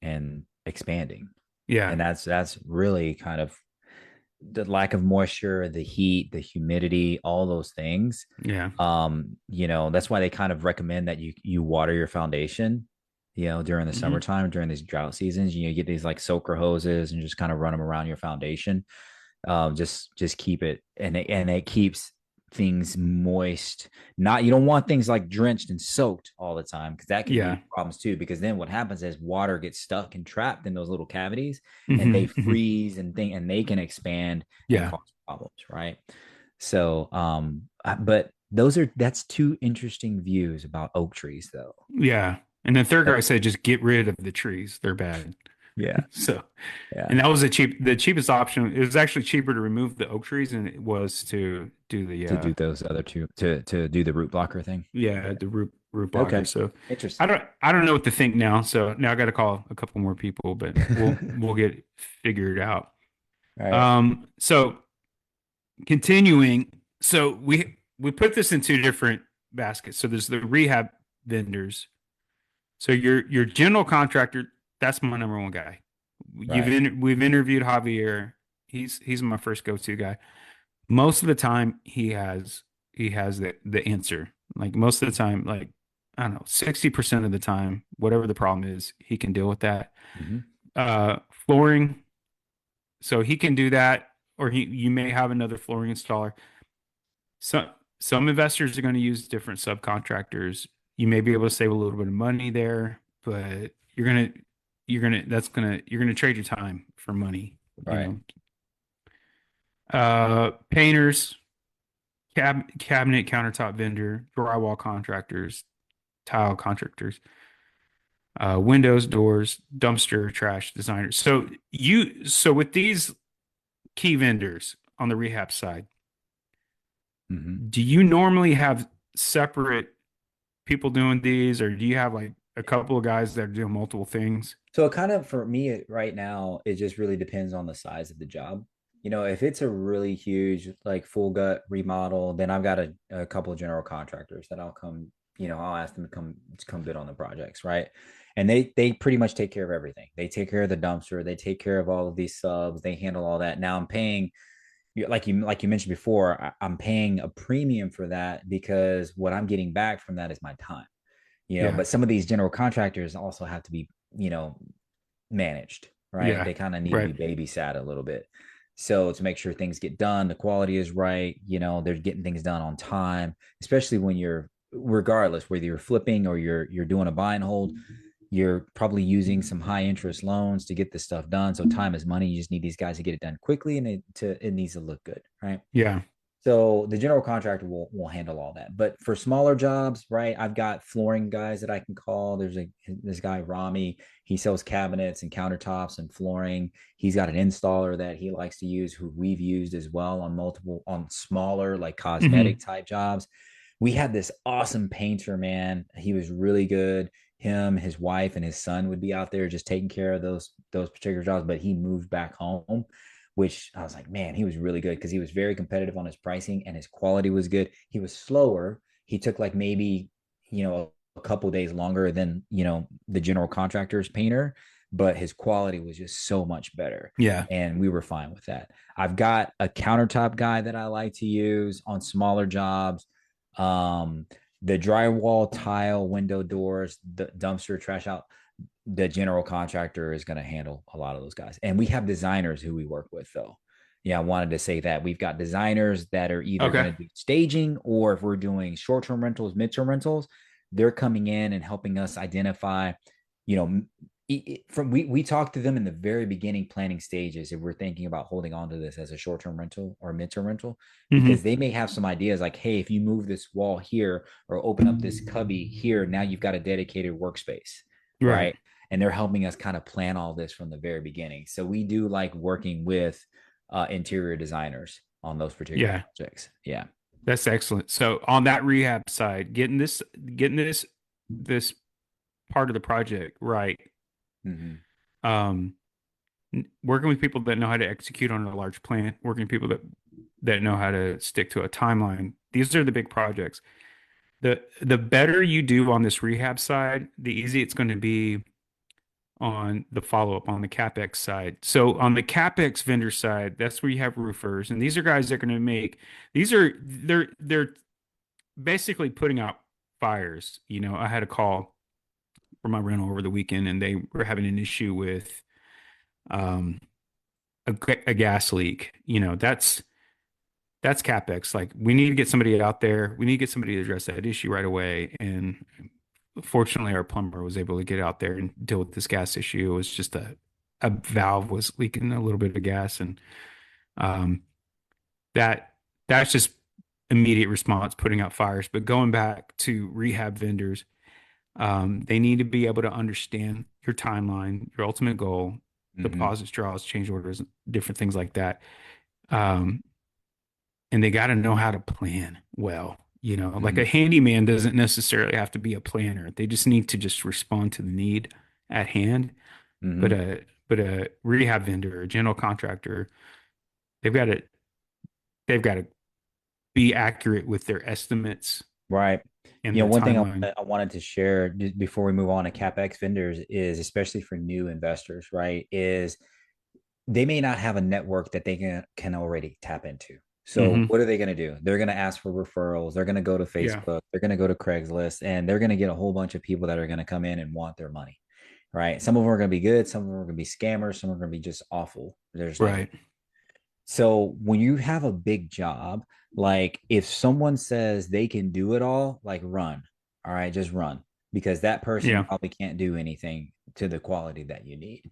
B: and expanding,
A: yeah,
B: and that's really kind of the lack of moisture, the heat, the humidity, all those things.
A: yeah,
B: That's why they kind of recommend that you water your foundation, during the
A: hmm,
B: summertime, during these drought seasons. You get these like soaker hoses and just kind of run them around your foundation. Just keep it, and it keeps things moist. Not You don't want things like drenched and soaked all the time, because that can lead
A: yeah,
B: to problems too, because then what happens is water gets stuck and trapped in those little cavities, and they
A: hmm, hmm,
B: freeze and they can expand and
A: yeah,
B: cause problems, right? So but that's two interesting views about oak trees though.
A: yeah. And the third
B: Uh,
A: guy said just get rid of the trees; they're bad.
B: yeah,
A: So,
B: yeah.
A: and that was the cheapest option. It was actually cheaper to remove the oak trees than it was to do the
B: To do those other two, to do the root blocker thing.
A: yeah,
B: Yeah.
A: the root blocker.
B: Okay.
A: So
B: Interesting.
A: I don't know what to think now. So now I got to call a couple more people, but we'll get it figured out.
B: All right.
A: So continuing, so we put this in two different baskets. So there's the rehab vendors. So your general contractor, that's my number one guy.
B: Right.
A: We've interviewed Javier. He's my first go-to guy. Most of the time he has the answer. Like most of the time, like I don't know, 60% of the time, whatever the problem is, he can deal with that.
B: Hmm.
A: Flooring, so he can do that, or you may have another flooring installer. Some investors are going to use different subcontractors. You may be able to save a little bit of money there, but you're gonna trade your time for money, you
B: Right.
A: know. Painters, cabinet countertop vendor, drywall contractors, tile contractors, windows, doors, dumpster, trash designers. So with these key vendors on the rehab side,
B: Hmm.
A: do you normally have separate people doing these, or do you have like a couple of guys that are doing multiple things?
B: So it kind of, for me right now, it just really depends on the size of the job. If it's a really huge, like full gut remodel, then I've got a couple of general contractors that I'll ask them to come bid on the projects, right? And they pretty much take care of everything. They take care of the dumpster, they take care of all of these subs, they handle all that. Now I'm paying, like you mentioned before, I'm paying a premium for that because what I'm getting back from that is my time.
A: Yeah,
B: But some of these general contractors also have to be, you know, managed, right?
A: yeah,
B: They kind of need to
A: right.
B: be babysat a little bit. So to make sure things get done, the quality is right, they're getting things done on time, especially when regardless whether you're flipping or you're doing a buy and hold, you're probably using some high interest loans to get this stuff done. So time is money. You just need these guys to get it done quickly, and it needs to look good, right?
A: Yeah.
B: So the general contractor will handle all that. But for smaller jobs, right, I've got flooring guys that I can call. There's this guy Rami. He sells cabinets and countertops and flooring. He's got an installer that he likes to use, who we've used as well on smaller like cosmetic
A: Hmm.
B: type jobs. We had this awesome painter, man. He was really good. Him, his wife, and his son would be out there just taking care of those particular jobs. But he moved back home, which I was like, man, he was really good because he was very competitive on his pricing and his quality was good. He was slower. He took like maybe, a couple days longer than, the general contractor's painter, but his quality was just so much better.
A: Yeah.
B: And we were fine with that. I've got a countertop guy that I like to use on smaller jobs. Um, the drywall, tile, window doors, the dumpster, trash out, the general contractor is going to handle a lot of those guys. And we have designers who we work with, though. Yeah, I wanted to say that we've got designers that are either going
A: Okay.
B: to do staging, or if we're doing short-term rentals, mid-term rentals, they're coming in and helping us identify, you know, we talk to them in the very beginning planning stages if we're thinking about holding on to this as a short-term rental or mid-term rental, because
A: Hmm.
B: they may have some ideas like, hey, if you move this wall here or open up this cubby here, now you've got a dedicated workspace,
A: Right.
B: right? And they're helping us kind of plan all this from the very beginning. So we do like working with interior designers on those particular
A: Yeah.
B: projects. Yeah.
A: That's excellent. So on that rehab side, getting this part of the project right.
B: Mm-hmm.
A: Um, Working with people that know how to execute on a large plant, working with people that know how to stick to a timeline. These are the big projects. The better you do on this rehab side, the easier it's going to be on the follow-up on the CapEx side. So on the CapEx vendor side, that's where you have roofers, and these are guys that are going to make they're basically putting out fires. I had a call from my rental over the weekend, and they were having an issue with um, a gas leak. That's CapEx. Like we need to get somebody out there. We need to get somebody to address that issue right away. And fortunately, our plumber was able to get out there and deal with this gas issue. It was just a valve was leaking a little bit of gas, and um, that that's just immediate response, putting out fires. But going back to rehab vendors, they need to be able to understand your timeline, your ultimate goal,
B: Mm-hmm.
A: deposits, draws, change orders, different things like that. Um, and they got to know how to plan well. Like
B: Mm-hmm.
A: a handyman doesn't necessarily have to be a planner. They just need to just respond to the need at hand. But
B: Mm-hmm.
A: a rehab vendor, a general contractor, they've got to they've got to be accurate with their estimates
B: Right.
A: and their
B: One thing
A: timeline.
B: I wanted to share just before we move on to CapEx vendors is, especially for new investors, right, is they may not have a network that they can already tap into. So
A: Hmm.
B: what are they going to do? They're going to ask for referrals. They're going to go to
A: Yeah.
B: Facebook. They're going to go to Craigslist, and they're going to get a whole bunch of people that are going to come in and want their money. Right. Some of them are going to be good. Some of them are going to be scammers. Some are going to be just awful. There's like
A: Right.
B: so when you have a big job, like if someone says they can do it all, like run. All right, just run because that person
A: Yeah.
B: probably can't do anything to the quality that you need.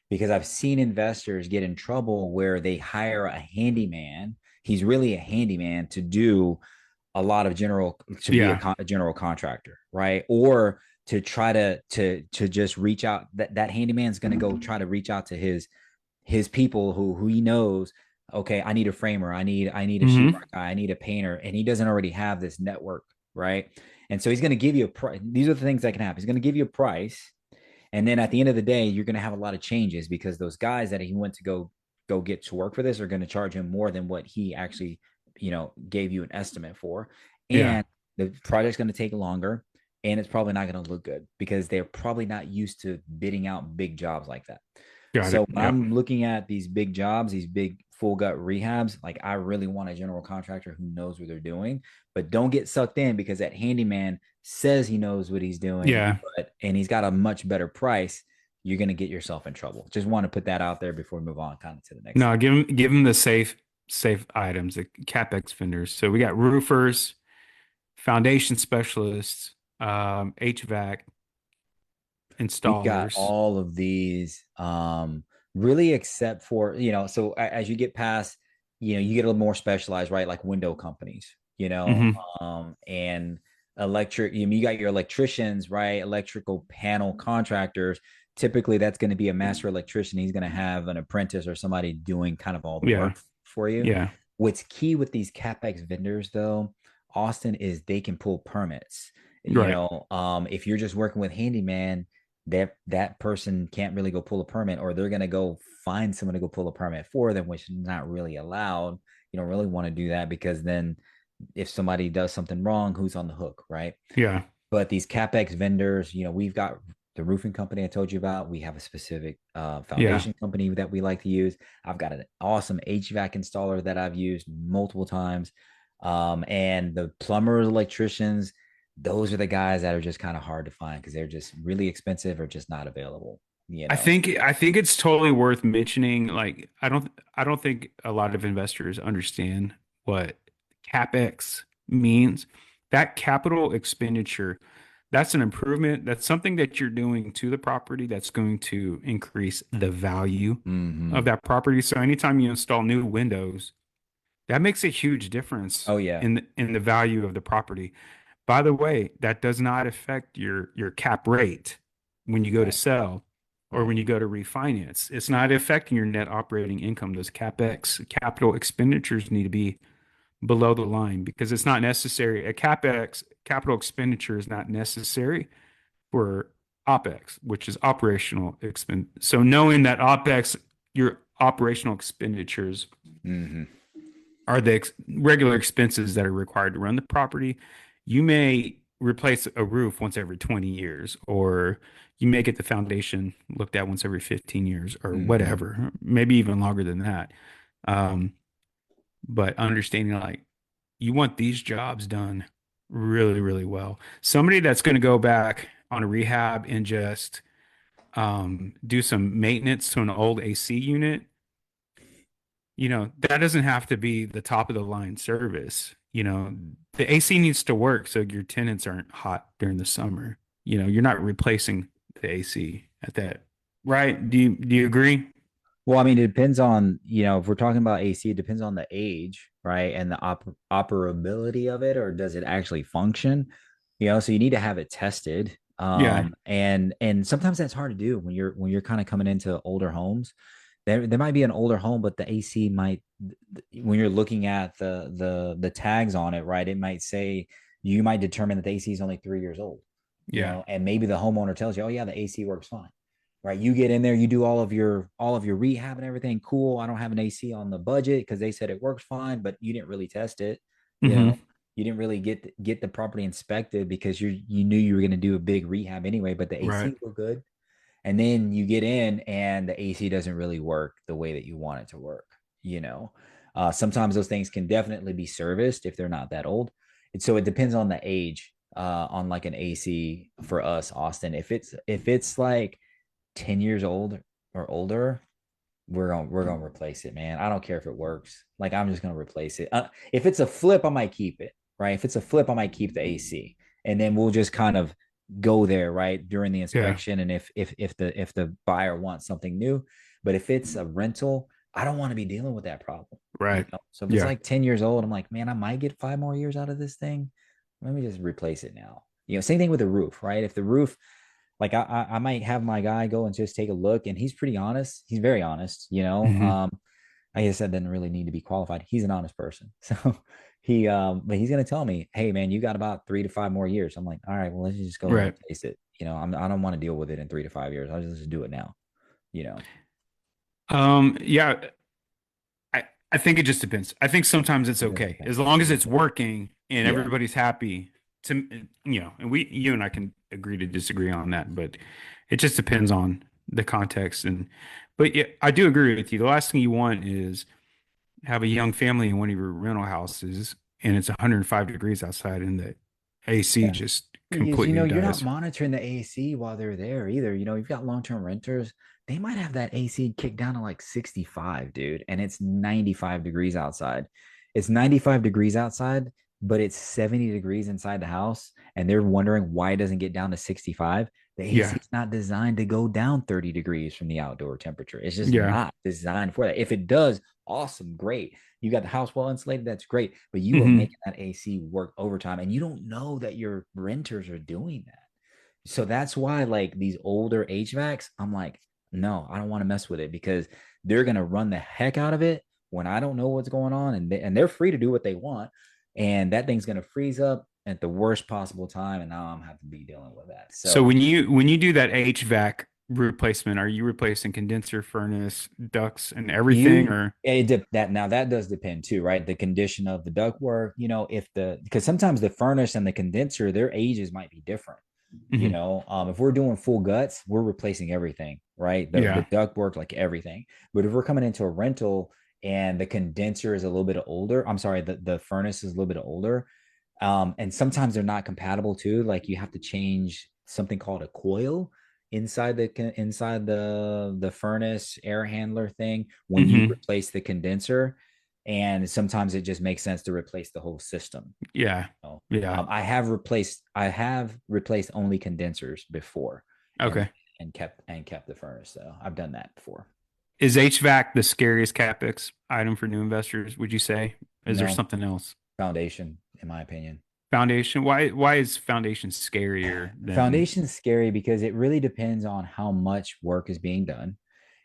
B: Because I've seen investors get in trouble where they hire a handyman. He's really a handyman to do a lot of to be
A: Yeah.
B: a general contractor, right? Or to try to just reach out. That handyman's going to go try to reach out to his people who he knows. Okay, I need a framer, I need a sheetrock
A: Hmm.
B: guy, I need a painter, and he doesn't already have this network, right? And so he's going to give you a price. These are the things that can happen. He's going to give you a price, and then at the end of the day, you're going to have a lot of changes because those guys that he went to go get to work for this are going to charge him more than what he actually gave you an estimate for.
A: Yeah.
B: And the project's going to take longer, and it's probably not going to look good because they're probably not used to bidding out big jobs like that.
A: Got
B: So
A: it.
B: when
A: Yep.
B: I'm looking at these big jobs, these big full gut rehabs, like I really want a general contractor who knows what they're doing, but don't get sucked in because that handyman says he knows what he's doing,
A: Yeah.
B: but and he's got a much better price. You're going to get yourself in trouble. Just want to put that out there before we move on kind of to the next
A: No,
B: thing.
A: give them the safe items, the CapEx vendors. So we got roofers, foundation specialists, HVAC
B: We've got
A: installers.
B: all of these really except for so as you get past you get a little more specialized, right, like window companies,
A: Hmm.
B: and you got your electricians, right, electrical panel contractors. Typically that's going to be a master electrician. He's going to have an apprentice or somebody doing kind of all the
A: Yeah.
B: work for you.
A: Yeah.
B: What's key with these capex vendors though, Austin, is they can pull permits.
A: Right.
B: If you're just working with handyman, that person can't really go pull a permit, or they're going to go find someone to go pull a permit for them, which is not really allowed. You don't really want to do that because then if somebody does something wrong, who's on the hook, right?
A: Yeah.
B: But these capex vendors, we've got the roofing company I told you about. We have a specific
A: Yeah.
B: foundation company that we like to use. I've got an awesome HVAC installer that I've used multiple times. And the plumbers, electricians, those are the guys that are just kind of hard to find because they're just really expensive or just not available,
A: I think I think it's totally worth mentioning. Like, I don't think a lot of investors understand what CapEx means. That capital expenditure, that's an improvement. That's something that you're doing to the property that's going to increase the value of
B: Mm-hmm.
A: that property. So anytime you install new windows, that makes a huge difference
B: Oh yeah.
A: in the value of the property. By the way, that does not affect your cap rate when you go to
B: Right.
A: sell or
B: Right.
A: when you go to refinance. It's not affecting your net operating income. Those CapEx, capital expenditures need to be below the line because it's not necessary. A CapEx, capital expenditure is not necessary for OpEx, which is operational expense. So knowing that OpEx your operational expenditures
B: Hmm.
A: are the regular expenses that are required to run the property. You may replace a roof once every 20 years, or you may get the foundation looked at once every 15 years, or
B: Hmm.
A: whatever, maybe even longer than that. Um, but understanding like you want these jobs done really, really well. Somebody that's going to go back on a rehab and just do some maintenance to an old AC unit, that doesn't have to be the top of the line service. The AC needs to work so your tenants aren't hot during the summer. You're not replacing the AC at that, right? Do you agree?
B: Well, I mean, it depends on, if we're talking about AC, it depends on the age, right? And the operability of it, or does it actually function? So you need to have it tested.
A: Yeah.
B: And sometimes that's hard to do when you're kind of coming into older homes. There might be an older home, but the AC might, when you're looking at the tags on it, right? It might say, you might determine that the AC is only 3 years old,
A: Yeah.
B: and maybe the homeowner tells you, oh yeah, the AC works fine, right? You get in there, you do all of your rehab and everything. Cool. I don't have an AC on the budget because they said it works fine, but you didn't really test it. You know,
A: Hmm.
B: you didn't really get the property inspected because you knew you were going to do a big rehab anyway, but the
A: Right.
B: AC looked good. And then you get in and the AC doesn't really work the way that you want it to work. You know, Sometimes those things can definitely be serviced if they're not that old. And so it depends on the age, on like an AC for us, Austin. If it's like 10 years old or older, we're gonna replace it, man. I don't care if it works. Like, I'm just gonna replace it. If it's a flip, I might keep it, right? If it's a flip, I might keep the AC, and then we'll just kind of go there, right, during the
A: Yeah.
B: inspection. And if the buyer wants something new, but if it's a rental, I don't want to be dealing with that problem.
A: Right.
B: So if it's
A: Yeah.
B: like 10 years old, I'm like, man, I might get 5 more years out of this thing. Let me just replace it now. Same thing with the roof, right? If the roof, like, I might have my guy go and just take a look, and he's pretty honest. He's very honest.
A: Hmm.
B: Like I said, doesn't really need to be qualified. He's an honest person. So but he's gonna tell me, hey man, you got about 3 to 5 more years. I'm like, all right, well, let's just go and
A: Right.
B: replace it. I don't want to deal with it in 3 to 5 years. I'll just do it now. You know,
A: Yeah, I think it just depends. I think sometimes it's
B: it does
A: okay
B: depend.
A: as long as it's working and
B: Yeah.
A: everybody's happy and you and I can agree to disagree on that, but it just depends on the context. But yeah, I do agree with you. The last thing you want is have a young family in one of your rental houses and it's 105 degrees outside and the AC
B: Yeah.
A: just
B: Because
A: completely
B: you're not
A: dies.
B: monitoring the AC while they're there either. You've got long-term renters. They might have that AC kicked down to like 65, dude, and it's 95 degrees outside. It's 95 degrees outside, but it's 70 degrees inside the house, and they're wondering why it doesn't get down to 65. The AC
A: Yeah.
B: is not designed to go down 30 degrees from the outdoor temperature. It's just
A: Yeah.
B: not designed for that. If it does, awesome, great. You got the house well insulated, that's great. But you are
A: Hmm.
B: making that AC work overtime, and you don't know that your renters are doing that. So that's why, like, these older HVACs, I'm like, no, I don't want to mess with it because they're gonna run the heck out of it when I don't know what's going on, and they're free to do what they want, and that thing's gonna freeze up at the worst possible time, and now I'm have to be dealing with that.
A: So
B: So
A: when you do that HVAC replacement, are you replacing condenser, furnace, ducts, and everything,
B: you
A: or
B: that does depend too, right? The condition of the ductwork, if because sometimes the furnace and the condenser, their ages might be different.
A: Mhm.
B: If we're doing full guts, we're replacing everything, right? The
A: Yeah,
B: ductwork, like everything. But if we're coming into a rental and the condenser is a little bit older, I'm sorry, the furnace is a little bit older, and sometimes they're not compatible too. Like, you have to change something called a coil inside the furnace air handler thing when you
A: hmm,
B: replace the condenser, and sometimes it just makes sense to replace the whole system.
A: yeah,
B: know.
A: yeah.
B: I have replaced only condensers before, and
A: Okay.
B: kept the furnace. So I've done that before.
A: Is HVAC the scariest CapEx item for new investors, would you say? Is there
B: No,
A: something else?
B: foundation, in my opinion.
A: Foundation? Why is foundation scarier than
B: Foundation's scary because it really depends on how much work is being done.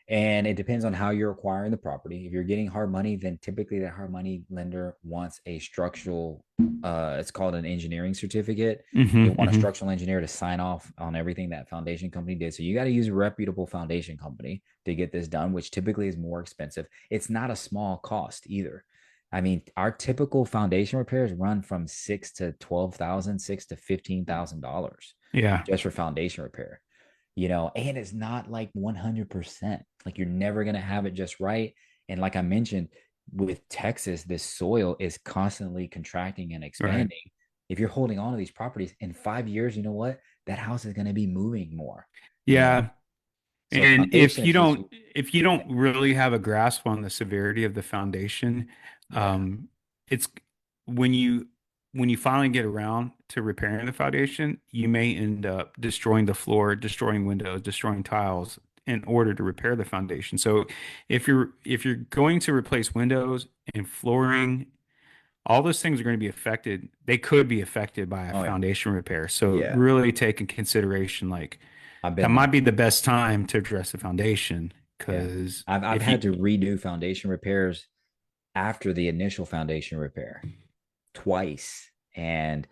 B: And it depends on how you're acquiring the property. If you're getting hard money, then typically that hard money lender wants a structural, it's called an engineering certificate. They want a
A: Hmm.
B: structural engineer to sign off on everything that foundation company did. So you got to use a reputable foundation company to get this done, which typically is more expensive. It's not a small cost either. I mean, our typical foundation repairs run from six to 12,000, $6,000 to $15,000
A: Yeah.
B: just for foundation repair, and it's not like 100%. Like you're never going to have it just right. And like I mentioned, with Texas, this soil is constantly contracting and
A: Right.
B: expanding. If you're holding on to these properties in 5 years, you know what? That house is going to be moving more, you know?
A: Yeah.
B: So
A: And
B: foundation is just,
A: if you don't really have a grasp on the severity of the foundation,
B: yeah.
A: um, it's when you finally get around to repairing the foundation, you may end up destroying the floor, destroying windows, destroying tiles in order to repair the foundation. So if you're going to replace windows and flooring, all those things are going to be affected. They could be affected by a
B: Oh, yeah.
A: foundation repair. So
B: Yeah.
A: really take in consideration like
B: I've
A: that
B: been
A: might
B: there.
A: be the best time to address the foundation
B: Yeah.
A: because
B: I've
A: if you
B: had to redo foundation repairs after the initial foundation repair twice. And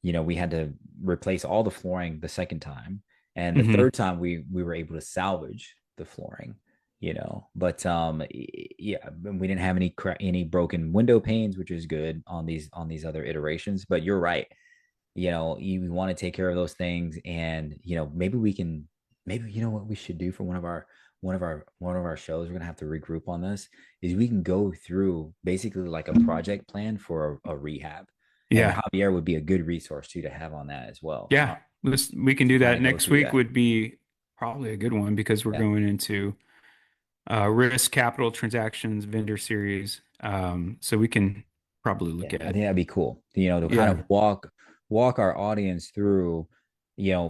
B: we had to replace all the flooring the second time. And the
A: Mhm.
B: third time we were able to salvage the flooring, But yeah, we didn't have any broken window panes, which is good on these other iterations. But you're right. You want to take care of those things, and maybe we can, maybe what we should do for one of our shows. We're gonna have to regroup on this. Is we can go through basically like a project plan for a rehab, and
A: Yeah.
B: Javier would be a good resource too to have on that as well,
A: Yeah. We can
B: to
A: do
B: kind
A: that.
B: of go
A: Next
B: through
A: week
B: that.
A: would be probably a good one because we're
B: Yeah,
A: going into risk capital transactions vendor series. So we can probably look
B: yeah, I
A: at,
B: think that'd be cool. To kind
A: yeah,
B: of walk our audience through,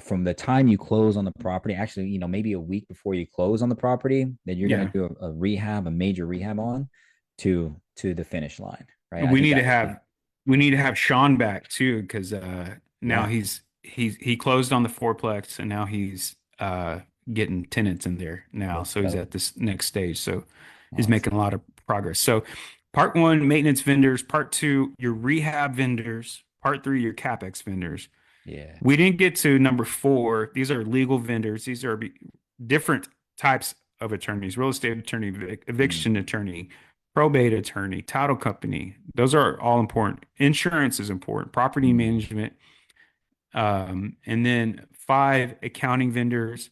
B: from the time you close on the property, actually, maybe a week before you close on the property, that you're going to
A: yeah.
B: do a major rehab on to the finish line, right? I
A: We
B: think
A: need
B: that
A: to
B: would be,
A: have we need to have Sean back too because now
B: yeah,
A: he closed on the fourplex and now he's getting tenants in there now.
B: let's
A: So he's
B: go.
A: at this next stage. So he's making
B: Awesome.
A: a lot of progress. So part one, maintenance vendors. Part two, your rehab vendors. Part three, your CapEx vendors.
B: Yeah.
A: We didn't get to number four. These are legal vendors. These are different types of attorneys: real estate attorney,
B: Mm,
A: eviction attorney, probate attorney, title company. Those are all important. Insurance is important, property
B: mm.
A: management. And then five, accounting vendors,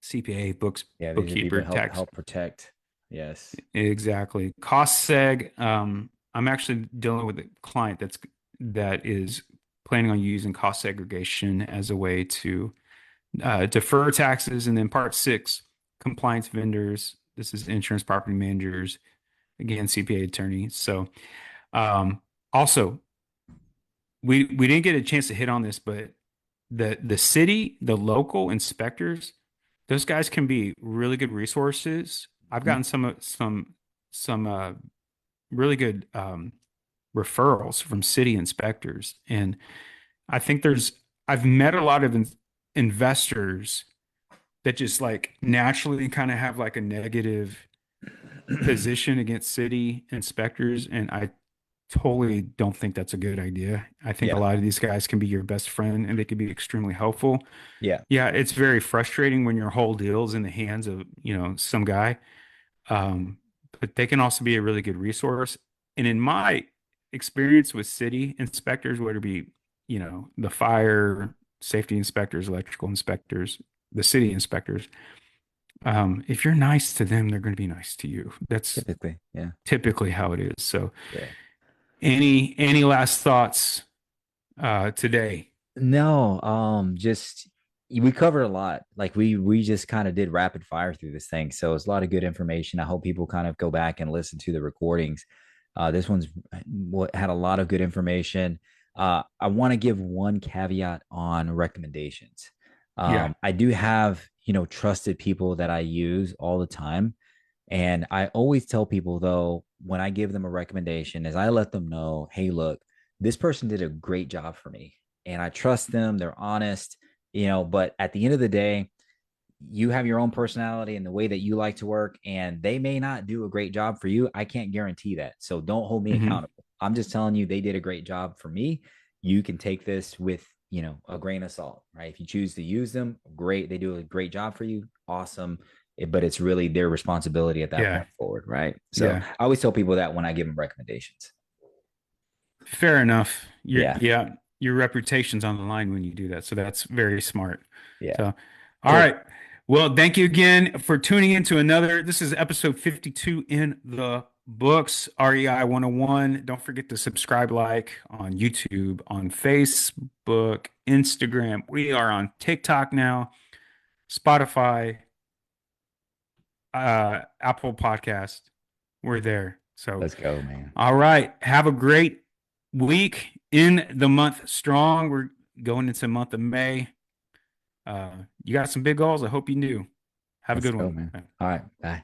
A: CPA,
B: Yeah, these are people
A: bookkeeper,
B: to help
A: tax.
B: help protect. Yes.
A: Exactly. Cost seg. I'm actually dealing with a client that is planning on using cost segregation as a way to defer taxes. And then part six, compliance vendors. This is insurance property managers, again, CPA attorneys. So also, we didn't get a chance to hit on this, but the city, the local inspectors, those guys can be really good resources. I've
B: Mhm.
A: gotten some really good referrals from city inspectors, and I think I've met a lot of investors that just like naturally kind of have like a negative position against city inspectors, and I totally don't think that's a good idea. I think a
B: Yeah.
A: lot of these guys can be your best friend and they can be extremely helpful.
B: Yeah.
A: Yeah, it's very frustrating when your whole deal's in the hands of, some guy. Um, but they can also be a really good resource. And in my experience with city inspectors, whether it be, the fire safety inspectors, electrical inspectors, the city inspectors, if you're nice to them, they're going to be nice to you. That's
B: Typically. Yeah.
A: typically how it is. So,
B: Yeah.
A: any last thoughts today?
B: No, just we covered a lot. Like we just kind of did rapid fire through this thing. So it's a lot of good information. I hope people kind of go back and listen to the recordings. This one's what had a lot of good information. I want to give one caveat on recommendations.
A: Yeah.
B: I do have, trusted people that I use all the time. And I always tell people though, when I give them a recommendation, is I let them know, hey, look, this person did a great job for me and I trust them. They're honest, but at the end of the day, you have your own personality and the way that you like to work, and they may not do a great job for you. I can't guarantee that. So don't hold me
A: Hmm.
B: accountable. I'm just telling you they did a great job for me. You can take this with, a grain of salt, right? If you choose to use them, great. They do a great job for you. Awesome. But it's really their responsibility at that
A: Yeah.
B: point forward, right? So
A: Yeah.
B: I always tell people that when I give them recommendations.
A: Fair enough.
B: Yeah.
A: Yeah, your reputation's on the line when you do that. So that's very smart.
B: Yeah.
A: So, all
B: Cool.
A: right. Well, thank you again for tuning into another. This is episode 52 in the books, REI 101. Don't forget to subscribe, like on YouTube, on Facebook, Instagram. We are on TikTok now, Spotify, Apple Podcast. We're there. So,
B: Let's go, man.
A: all right. Have a great week in the month strong. We're going into the month of May. You got some big goals. I hope you do. Have a
B: Let's
A: good
B: go,
A: one.
B: man. All right. Bye.